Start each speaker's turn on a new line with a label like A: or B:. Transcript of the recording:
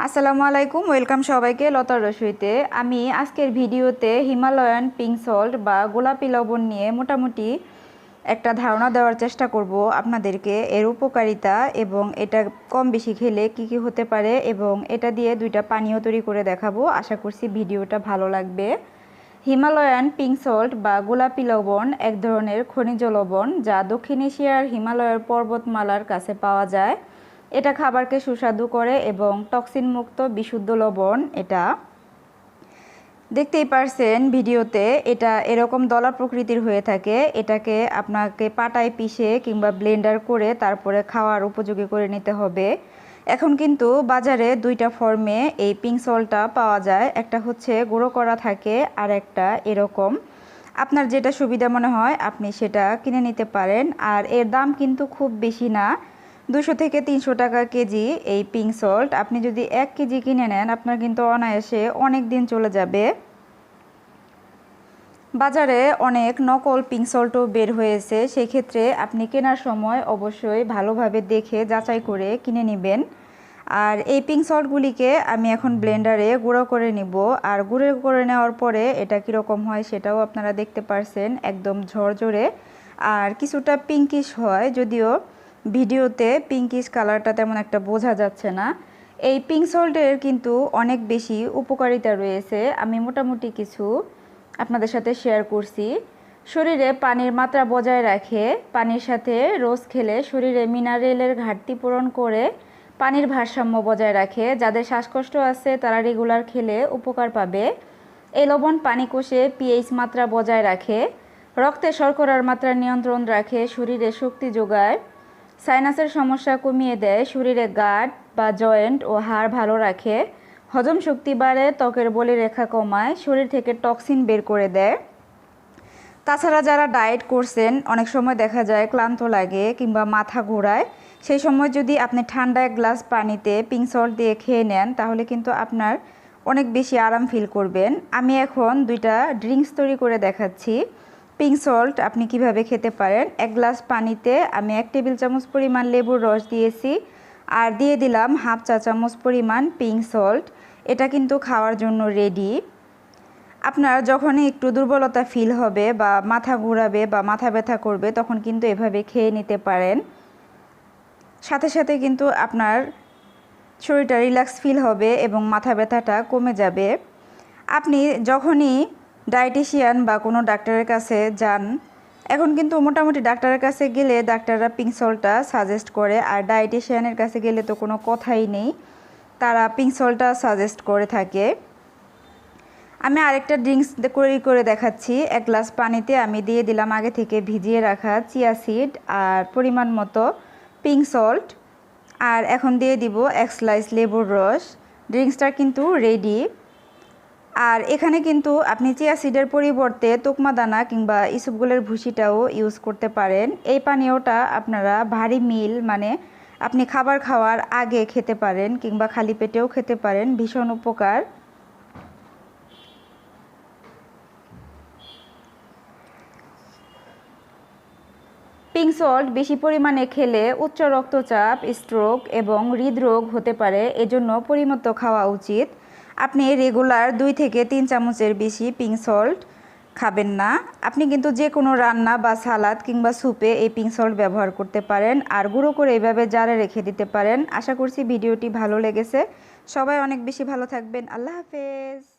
A: আসসালামু আলাইকুম, ওয়েলকাম সবাইকে লতার রসুইতে। আমি আজকের ভিডিওতে হিমালয়ান পিঙ্ক সল্ট বা গোলাপি লবণ নিয়ে মোটামুটি একটা ধারণা দেওয়ার চেষ্টা করব আপনাদেরকে, এর উপকারিতা এবং এটা কম বেশি খেলে কি কি হতে পারে, এবং এটা দিয়ে দুইটা পানীয় তৈরি করে দেখাবো। আশা করছি ভিডিওটা ভালো লাগবে। হিমালয়ান পিঙ্ক সল্ট বা গোলাপি লবণ এক ধরনের খনিজ লবণ যা দক্ষিণ এশিয়ার হিমালয়ের পর্বতমালার কাছে পাওয়া যায়। এটা খাবারকে সুস্বাদু করে এবং টক্সিন মুক্ত বিশুদ্ধ লবণ। এটা দেখতেই পারছেন ভিডিওতে, এটা এরকম দলা প্রকৃতির হয়ে থাকে। এটাকে আপনাকে পাটায় পিষে কিংবা ব্লেন্ডার করে তারপরে খাওয়ার উপযোগী করে নিতে হবে। এখন কিন্তু বাজারে দুইটা ফর্মে এই পিঙ্ক সল্টটা পাওয়া যায়, একটা হচ্ছে গুঁড়ো করা থাকে আর একটা এরকম। আপনার যেটা সুবিধা মনে হয় আপনি সেটা কিনে নিতে পারেন। আর এর দাম কিন্তু খুব বেশি না, 200 থেকে 300 টাকা কেজি এই পিঙ্ক সল্ট। আপনি যদি 1 কেজি কিনে নেন আপনার কিন্তু অনায়াসে অনেক দিন চলে যাবে। বাজারে অনেক নকল পিঙ্ক সল্টও বের হয়েছে, সেক্ষেত্রে আপনি কেনার সময় অবশ্যই ভালোভাবে দেখে যাচাই করে কিনে নেবেন। আর এই পিঙ্ক সল্টগুলিকে আমি এখন ব্লেন্ডারে গুঁড়ো করে নিব। আর গুঁড়ো করে নেওয়ার পরে এটা কীরকম হয় সেটাও আপনারা দেখতে পারছেন, একদম ঝরঝরে আর কিছুটা পিঙ্কিশ হয়, যদিও ভিডিওতে পিঙ্কিশ কালারটা তেমন একটা বোঝা যাচ্ছে না। এই পিঙ্ক সল্টের কিন্তু অনেক বেশি উপকারিতা রয়েছে, আমি মোটামুটি কিছু আপনাদের সাথে শেয়ার করছি। শরীরে পানির মাত্রা বজায় রাখে, পানির সাথে রোজ খেলে শরীরে মিনারেলের ঘাটতি পূরণ করে পানির ভারসাম্য বজায় রাখে। যাদের শ্বাসকষ্ট আছে তারা রেগুলার খেলে উপকার পাবে। এই লবণ পানি কোষে পিএইচ মাত্রা বজায় রাখে, রক্তে শর্করার মাত্রা নিয়ন্ত্রণ রাখে, শরীরে শক্তি যোগায়, সাইনাসের সমস্যা কমিয়ে দেয়, শরীরে গাঁট বা জয়েন্ট ও হাড় ভালো রাখে, হজম শক্তি বাড়ে, ত্বকের বলিরেখা কমায়, শরীর থেকে টক্সিন বের করে দেয়। তাছাড়া যারা ডায়েট করছেন অনেক সময় দেখা যায় ক্লান্ত লাগে কিংবা মাথা ঘোরায়, সেই সময় যদি আপনি ঠান্ডা এক গ্লাস পানিতে পিঙ্ক সল্ট দিয়ে খেয়ে নেন তাহলে কিন্তু আপনার অনেক বেশি আরাম ফিল করবেন। আমি এখন দুইটা ড্রিঙ্কস তৈরি করে দেখাচ্ছি। পিঙ্ক সল্ট আপনি কিভাবে খেতে পারেন। এক গ্লাস পানিতে আমি 1 টেবিল চামচ পরিমাণ লেবুর রস দিয়েছি আর দিয়ে দিলাম হাফ চা চামচ পরিমাণ পিঙ্ক সল্ট। এটা কিন্তু খাওয়ার জন্য রেডি। আপনার যখনই একটু দুর্বলতা ফিল হবে বা মাথা ঘোরাবে বা মাথা ব্যথা করবে তখন কিন্তু এভাবে খেয়ে নিতে পারেন। সাথে সাথে কিন্তু আপনার শরীরটা রিল্যাক্স ফিল হবে এবং মাথা ব্যথাটা কমে যাবে। আপনি যখনই ডায়েটিশিয়ান বা কোনো ডাক্তারের কাছে যান, এখন কিন্তু মোটামুটি ডাক্তারের কাছে গেলে ডাক্তাররা পিঙ্ক সল্টটা সাজেস্ট করে, আর ডায়েটিশিয়ানের কাছে গেলে তো কোনো কথাই নেই, তারা পিঙ্ক সল্টটা সাজেস্ট করে থাকে। আমি আরেকটা ড্রিঙ্কস করে দেখাচ্ছি। 1 গ্লাস পানিতে আমি দিয়ে দিলাম আগে থেকে ভিজিয়ে রাখা চিয়া সিড আর পরিমাণ মতো পিঙ্ক সল্ট, আর এখন দিয়ে দিব 1 স্লাইস লেবুর রস। ড্রিঙ্কসটা কিন্তু রেডি। আর এখানে কিন্তু আপনি চিয়া সিডের পরিবর্তে তোকমা দানা কিংবা ইসবগুলের ভুসিটাও ইউজ করতে পারেন। এই পানীয়টা আপনারা ভারী মিল মানে আপনি খাবার খাওয়ার আগে খেতে পারেন কিংবা খালি পেটেও খেতে পারেন, ভীষণ উপকার। পিঙ্ক সল্ট বেশি পরিমাণে খেলে উচ্চ রক্তচাপ, স্ট্রোক এবং হৃদরোগ হতে পারে, এজন্য পরিমিত খাওয়া উচিত। আপনি রেগুলার 2 থেকে 3 চামচের বেশি পিঙ্ক সল্ট খাবেন না। আপনি কিন্তু যে কোনো রান্না বা সালাদ কিংবা স্যুপে এই পিঙ্ক সল্ট ব্যবহার করতে পারেন, আর গুঁড়ো করে এইভাবে জারে রেখে দিতে পারেন। আশা করছি ভিডিওটি ভালো লেগেছে। সবাই অনেক বেশি ভালো থাকবেন। আল্লাহ হাফেজ।